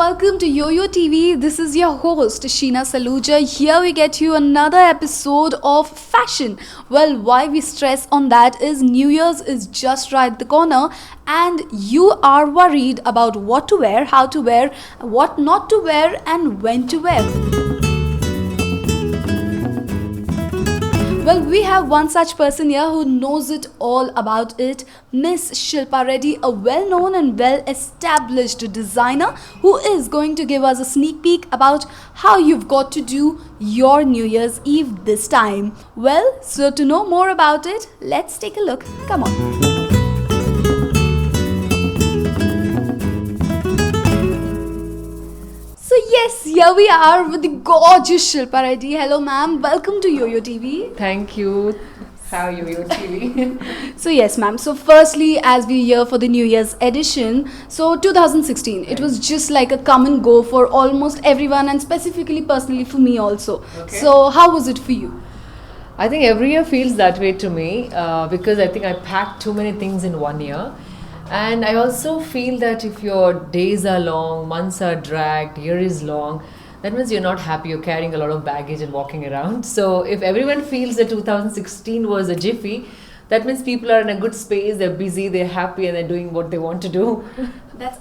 welcome to YOYO TV. This is your host Sheena Saluja. Here we get you another episode of fashion. Well, why we stress on that is New Year's is just right the corner and you are worried about what to wear, how to wear, what not to wear and when to wear. Well, we have one such person here who knows it all about it, Miss Shilpa Reddy, a well-known and well-established designer who is going to give us a sneak peek about how you've got to do your New Year's Eve this time. Well, so to know more about it, let's take a look. Come on. So yes, here we are with the gorgeous Shilpa Reddy. Hello ma'am, welcome to YOYO TV. Thank you. How YOYO TV? So yes ma'am, so firstly as we here for the New Year's edition, so 2016, it was just like a come and go for almost everyone and specifically personally for me also. Okay. So how was it for you? I think every year feels that way to me because I think I packed too many things in one year. And I also feel that if your days are long, months are dragged, year is long, that means you're not happy, you're carrying a lot of baggage and walking around. So if everyone feels that 2016 was a jiffy, that means people are in a good space, they're busy, they're happy and they're doing what they want to do.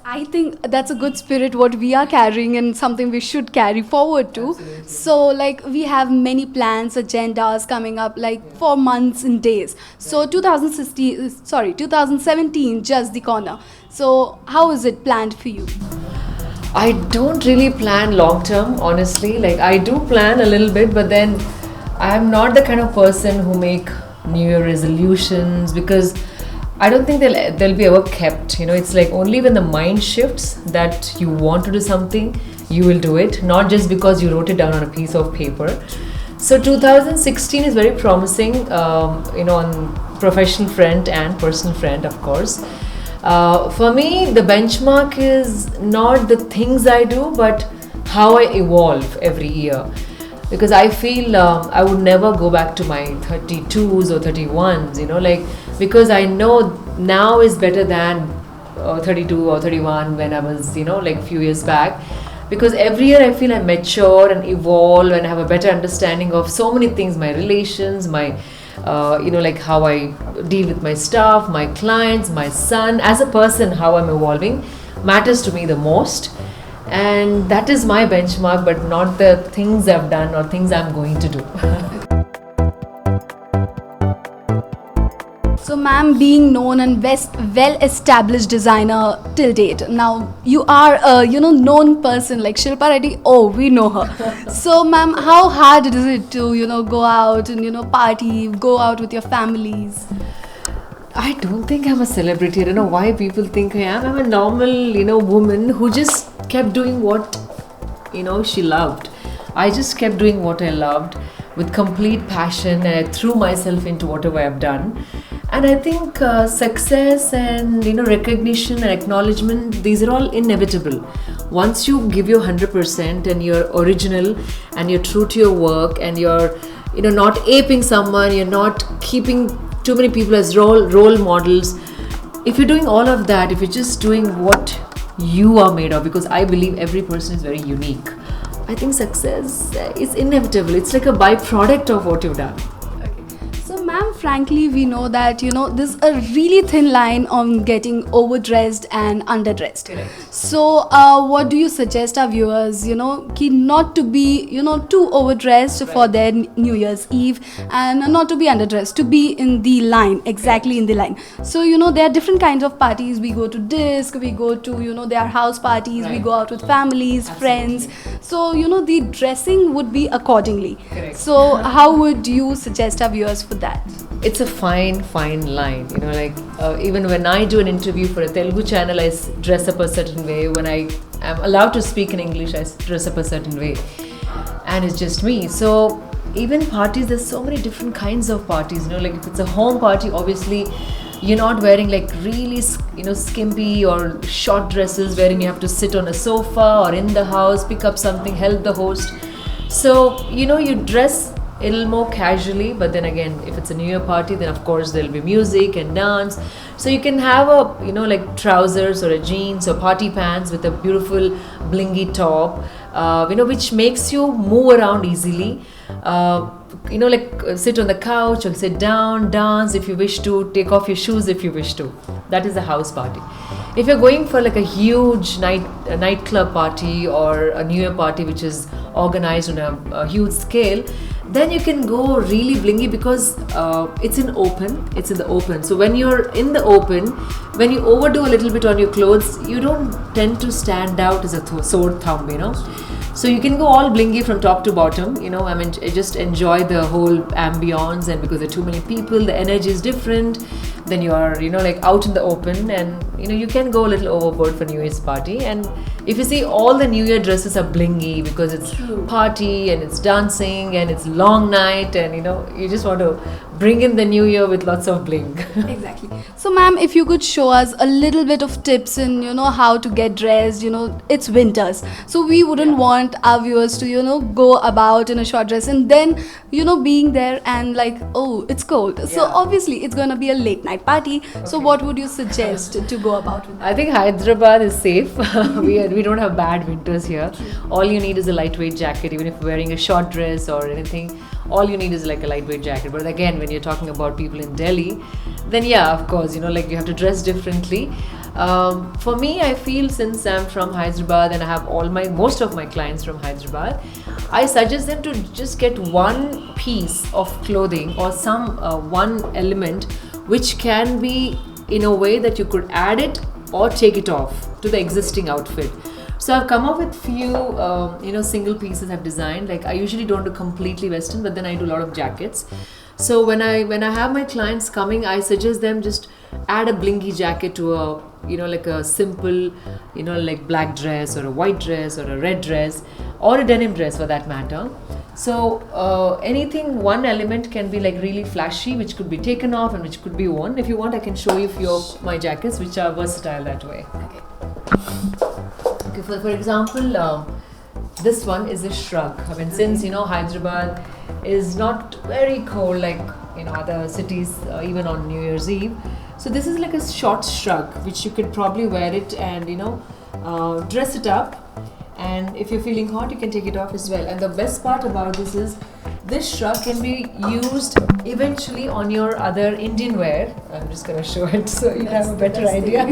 I think that's a good spirit what we are carrying and something we should carry forward to. Absolutely. So like we have many plans, agendas coming up like for months and days. So 2017 just the corner. So how is it planned for you? I don't really plan long term, honestly. Like I do plan a little bit, but then I'm not the kind of person who make New Year resolutions because I don't think they'll be ever kept. You know, it's like only when the mind shifts that you want to do something, you will do it. Not just because you wrote it down on a piece of paper. So 2016 is very promising, on professional front and personal front, of course. For me, the benchmark is not the things I do, but how I evolve every year. Because I feel I would never go back to my 32s or 31s, because I know now is better than 32 or 31 when I was, few years back. Because every year I feel I mature and evolve and have a better understanding of so many things, my relations, my, how I deal with my staff, my clients, my son. As a person, how I'm evolving matters to me the most. And that is my benchmark, but not the things I've done or things I'm going to do. So ma'am, being known and well-established designer till date, now you are a known person like Shilpa Reddy. Oh, we know her. So ma'am, how hard is it to go out and party, go out with your families? I don't think I'm a celebrity. I don't know why people think I am. I'm a normal, woman who just kept doing what, she loved. I just kept doing what I loved with complete passion and I threw myself into whatever I've done. And I think success and, recognition and acknowledgement, these are all inevitable. Once you give your 100% and you're original and you're true to your work and you're, not aping someone, you're not keeping too many people as role models. If you're doing all of that, if you're just doing what you are made of, because I believe every person is very unique, I think success is inevitable. It's like a byproduct of what you've done. So ma'am, frankly, we know that, there's a really thin line on getting overdressed and underdressed. Correct. So what do you suggest our viewers, not to be, too overdressed for their New Year's Eve and not to be underdressed, to be in the line, exactly in the line. So, there are different kinds of parties. We go to disc, we go to, there are house parties, Right. we go out with families, Absolutely. friends. So, the dressing would be accordingly. Correct. So how would you suggest our viewers for that? It's a fine line, even when I do an interview for a Telugu channel, I dress up a certain way. When I am allowed to speak in English, I dress up a certain way. And it's just me. So even parties, there's so many different kinds of parties, if it's a home party, obviously you're not wearing like really, skimpy or short dresses wherein you have to sit on a sofa or in the house, pick up something, help the host. So, you dress it'll more casually, but then again, if it's a New Year party, then of course there'll be music and dance. So you can have a, like trousers or a jeans or party pants with a beautiful blingy top, which makes you move around easily. Sit on the couch or sit down, dance if you wish to, take off your shoes if you wish to. That is a house party. If you're going for like a huge nightclub party or a New Year party which is organized on a huge scale, then you can go really blingy because it's in the open. So when you're in the open, when you overdo a little bit on your clothes, you don't tend to stand out as a sore thumb, So you can go all blingy from top to bottom, just enjoy the whole ambience, and because there are too many people, the energy is different. Then you are, out in the open, and you can go a little overboard for New Year's party. And if you see, all the New Year dresses are blingy because it's party and it's dancing and it's long night, and you just want to bring in the New Year with lots of bling. Exactly. So, ma'am, if you could show us a little bit of tips in, how to get dressed, it's winters. So we wouldn't want our viewers to, go about in a short dress and then, being there and like, oh, it's cold. So obviously it's going to be a late night party. Okay. So what would you suggest to go about with that? I think Hyderabad is safe. we don't have bad winters here. All you need is a lightweight jacket, even if you're wearing a short dress or anything. All you need is like a lightweight jacket. But again, when you're talking about people in Delhi, then of course, you have to dress differently. For me, I feel, since I'm from Hyderabad and I have most of my clients from Hyderabad, I suggest them to just get one piece of clothing or some one element which can be in a way that you could add it or take it off to the existing outfit. So I've come up with few, single pieces I've designed. Like I usually don't do completely Western, but then I do a lot of jackets. So when I have my clients coming, I suggest them just add a blingy jacket to a, like a simple, like black dress or a white dress or a red dress or a denim dress for that matter. So anything, one element can be like really flashy, which could be taken off and which could be worn. If you want, I can show you a few of my jackets which are versatile that way. Okay, for example, this one is a shrug. I mean, since Hyderabad is not very cold like other cities, even on New Year's Eve. So this is like a short shrug which you could probably wear it and dress it up. And if you're feeling hot, you can take it off as well. And the best part about this is, this shrug can be used eventually on your other Indian wear. I'm just going to show it so you have a better idea.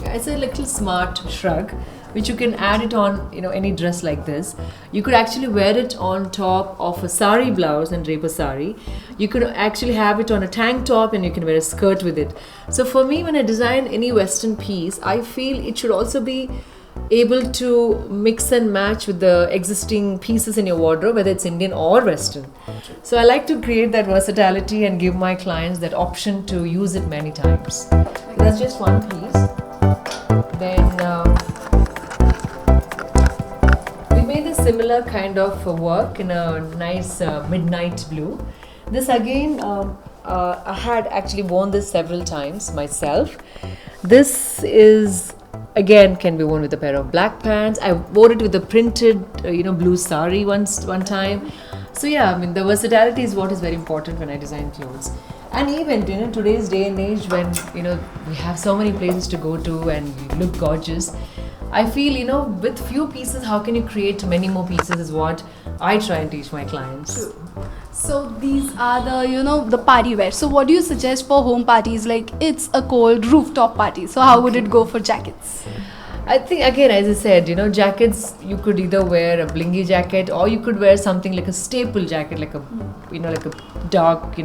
It's a little smart shrug which you can add it on any dress like this. You could actually wear it on top of a sari blouse and drape a sari. You could actually have it on a tank top and you can wear a skirt with it. So for me, when I design any Western piece, I feel it should also be able to mix and match with the existing pieces in your wardrobe, whether it's Indian or Western. So I like to create that versatility and give my clients that option to use it many times. That's just one piece. Then we made a similar kind of work in a nice midnight blue. This again, I had actually worn this several times myself. This is again can be worn with a pair of black pants. I wore it with a printed blue sari one time. So yeah, I mean, the versatility is what is very important when I design clothes. And even in today's day and age, when we have so many places to go to and you look gorgeous, I feel with few pieces, how can you create many more pieces is what I try and teach my clients. True. So these are the the party wear. So what do you suggest for home parties? Like it's a cold rooftop party. So how would it go for jackets? I think again, as I said, jackets, you could either wear a blingy jacket or you could wear something like a staple jacket, like a like a dark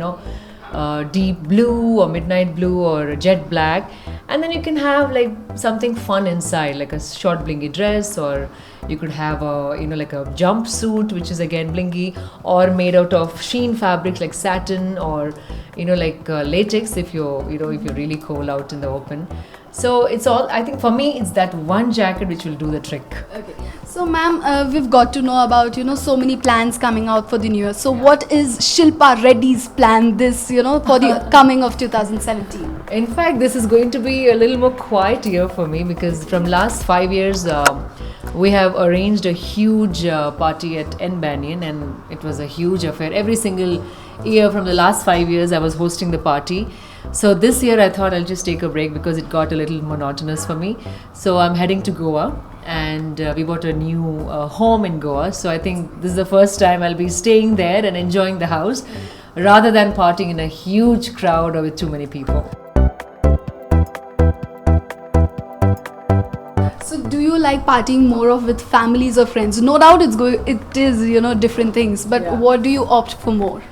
deep blue or midnight blue or a jet black, and then you can have like something fun inside, like a short blingy dress, or you could have a like a jumpsuit which is again blingy or made out of sheen fabrics like satin or like latex if you're if you're really cold out in the open. So it's all, I think for me, it's that one jacket which will do the trick. Okay. So So, ma'am, we've got to know about so many plans coming out for the new year. So, what is Shilpa Reddy's plan this for the coming of 2017? In fact, this is going to be a little more quiet year for me because from last 5 years, we have arranged a huge party at N Banyan, and it was a huge affair. Every single year from the last 5 years, I was hosting the party. So this year, I thought I'll just take a break because it got a little monotonous for me. So I'm heading to Goa, and we bought a new home in Goa. So I think this is the first time I'll be staying there and enjoying the house rather than partying in a huge crowd or with too many people. So, do you like partying more of with families or friends? No doubt it is different things. But Yeah. what do you opt for more?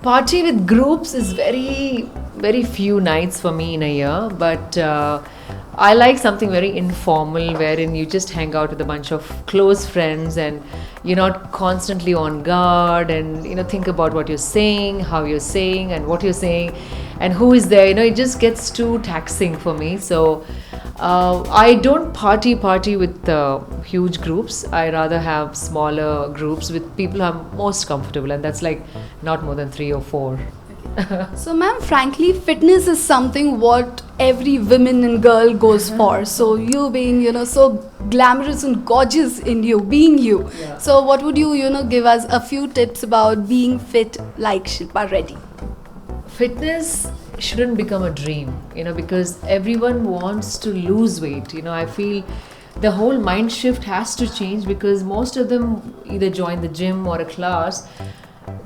Party with groups is very few nights for me in a year, but I like something very informal wherein you just hang out with a bunch of close friends and you're not constantly on guard and think about what you're saying, how you're saying, and what you're saying, and who is there. It just gets too taxing for me. So I don't party with huge groups. I rather have smaller groups with people I'm most comfortable, and that's like not more than 3 or 4. So, ma'am, frankly, fitness is something what every woman and girl goes for. So, you being, so glamorous and gorgeous in you, being you. Yeah. So, what would you, give us a few tips about being fit like Shilpa Reddy? Fitness shouldn't become a dream, because everyone wants to lose weight. I feel the whole mind shift has to change because most of them either join the gym or a class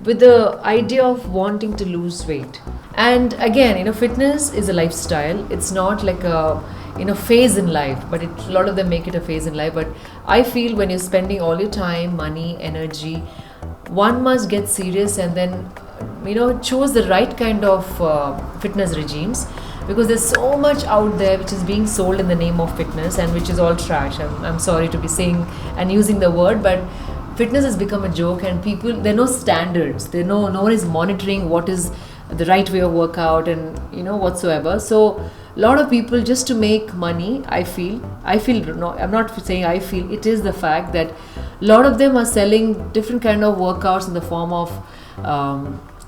with the idea of wanting to lose weight. And again, fitness is a lifestyle. It's not like a phase in life, but a lot of them make it a phase in life. But I feel when you're spending all your time, money, energy, one must get serious and then choose the right kind of fitness regimes, because there's so much out there which is being sold in the name of fitness and which is all trash. I'm sorry to be saying and using the word, but fitness has become a joke, and there are no standards. No one is monitoring what is the right way of workout and whatsoever. So a lot of people, just to make money, I feel no, I'm not saying I feel, it is the fact that a lot of them are selling different kind of workouts in the form of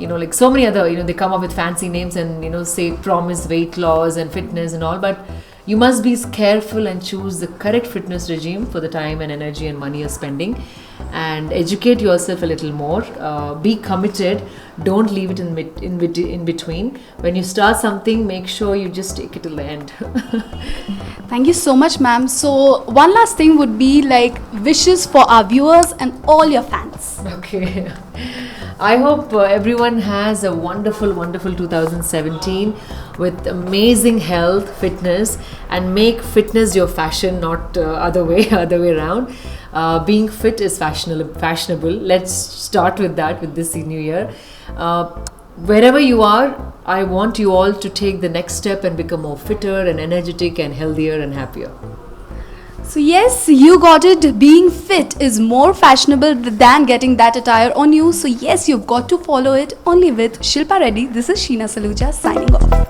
like so many other, they come up with fancy names and say promise weight loss and fitness and all, but you must be careful and choose the correct fitness regime for the time and energy and money you're spending, and educate yourself a little more. Be committed. Don't leave it in between. When you start something, make sure you just take it till the end. Thank you so much, ma'am. So, one last thing would be like wishes for our viewers and all your fans. Okay. I hope everyone has a wonderful 2017 with amazing health, fitness, and make fitness your fashion, not other way around. Being fit is fashionable. Let's start with that with this new year. Wherever you are, I want you all to take the next step and become more fitter and energetic and healthier and happier. So yes, you got it. Being fit is more fashionable than getting that attire on you. So yes, you've got to follow it. Only with Shilpa Reddy. This is Sheena Saluja signing off.